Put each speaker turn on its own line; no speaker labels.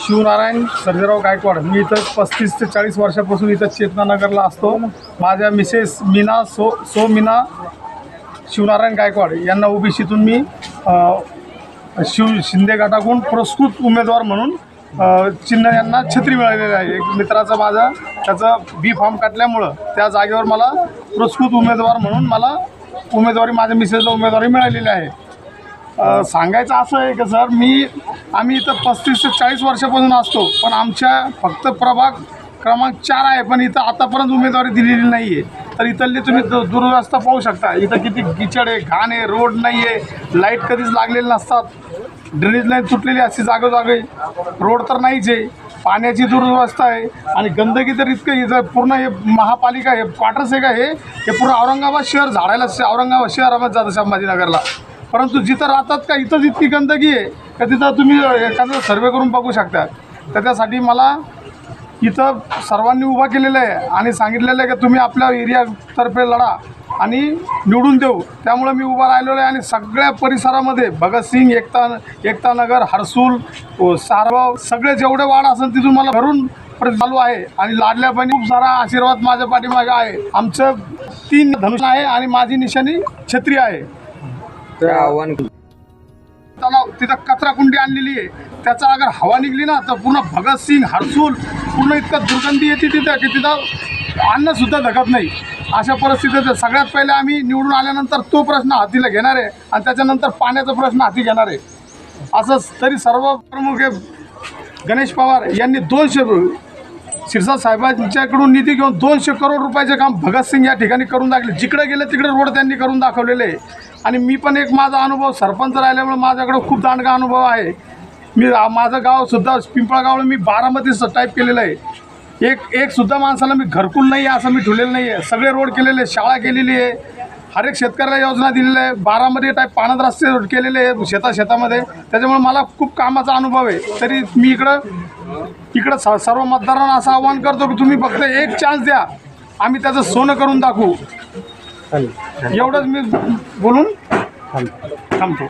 शिवनारायण सर्जेराव गायकवाड. मी इथं 35 ते 40 वर्षापासून इथं चेतनानगरला असतो. माझ्या मिसेस मीना मीना शिवनारायण गायकवाड यांना ओबीसीतून मी शिंदे गटाकडून पुरस्कृत उमेदवार म्हणून चिन्ह यांना छत्री मिळालेली आहे. एक मित्राचा माझा त्याचा बी फॉर्म काटल्यामुळं त्या जागेवर मला पुरस्कृत उमेदवार म्हणून मला उमेदवारी माझ्या मिसेसला उमेदवारी मिळालेली आहे. सांगायचं असं आहे की सर आम्ही इथं 35 ते 40 वर्षापासून असतो, पण आमच्या फक्त प्रभाग क्रमांक 4 आहे, पण इथं आतापर्यंत उमेदवारी दिलेली नाही आहे. तर इथली तुम्ही दुरवस्था पाहू शकता. इथं किती गिचड आहे, घाण आहे, रोड नाही आहे, लाईट कधीच लागलेले नसतात, ड्रेनेज लाईन तुटलेली असते जागोजागी, रोड तर नाहीच आहे, पाण्याची दुरवस्था आहे आणि गंदगी तर इतकं इथं पूर्ण हे महापालिका हे क्वार्टर्स आहे का हे पूर्ण औरंगाबाद शहर झाडायला औरंगाबाद शहरामध्ये जातं संभाजीनगरला. परंतु जिथं राहतात का इथंच इतकी गंदगी आहे का तिथं तुम्ही एखादा सर्वे करून बघू शकता. त्याच्यासाठी मला इथं सर्वांनी उभा केलेलं आहे आणि सांगितलेलं आहे की तुम्ही आपल्या एरियातर्फे लढा आणि निवडून देऊ. त्यामुळे मी उभा राहिलेलो आहे आणि सगळ्या परिसरामध्ये भगतसिंग, एकता नगर, हर्सूल, सारगाव सगळे जेवढे वार्ड असेल तिथून मला घरून चालू आहे आणि लाडल्या बहिणी खूप सारा आशीर्वाद माझ्या पाठीमागे आहे. आमचं 3 धनुष्य आहे आणि माझी निशाणी छत्री आहे.
आव्हान
तलाव तिथं कचरा कुंडी आणलेली आहे, त्याचा अगर हवा निघली ना तर पूर्ण भगतसिंग, हर्सूल पूर्ण इतकं दुर्गंधी येते तिथं की तिथं अन्नसुद्धा धकत नाही. अशा परिस्थितीत सगळ्यात पहिले आम्ही निवडून आल्यानंतर तो प्रश्न हातीला घेणार आहे आणि त्याच्यानंतर पाण्याचा प्रश्न हाती घेणार आहे. असंच तरी सर्व प्रमुख गणेश पवार यांनी 200 शिरसाट साहेबांच्याकडून निधी घेऊन 200 करोड रुपयाचे काम भगतसिंग या ठिकाणी करून दाखले. जिकडे गेले तिकडे रोड त्यांनी करून दाखवलेले आहे. आणि मी पण एक माझा अनुभव सरपंच राहिल्यामुळे माझ्याकडे खूप दांडगा अनुभव आहे. माझं गावसुद्धा पिंपळगावला मी बारामती टाईप केलेलं आहे. एक सुद्धा माणसाला मी घरकुल नाही आहे असं मी ठेवलेलं नाही आहे. सगळे रोड केलेले, शाळा केलेली आहे, हर एक शेतकऱ्याला योजना दिलेल्या आहे, बारामती टाईप पाण्यात रस्ते केलेले आहे शेतामध्ये. त्याच्यामुळे मला खूप कामाचा अनुभव आहे. तरी मी इकडं सर्व मतदारांना असं आवाहन करतो की तुम्ही फक्त एक चान्स द्या, आम्ही त्याचं सोनं करून दाखवू. एवढंच मी बोलून थांबतो.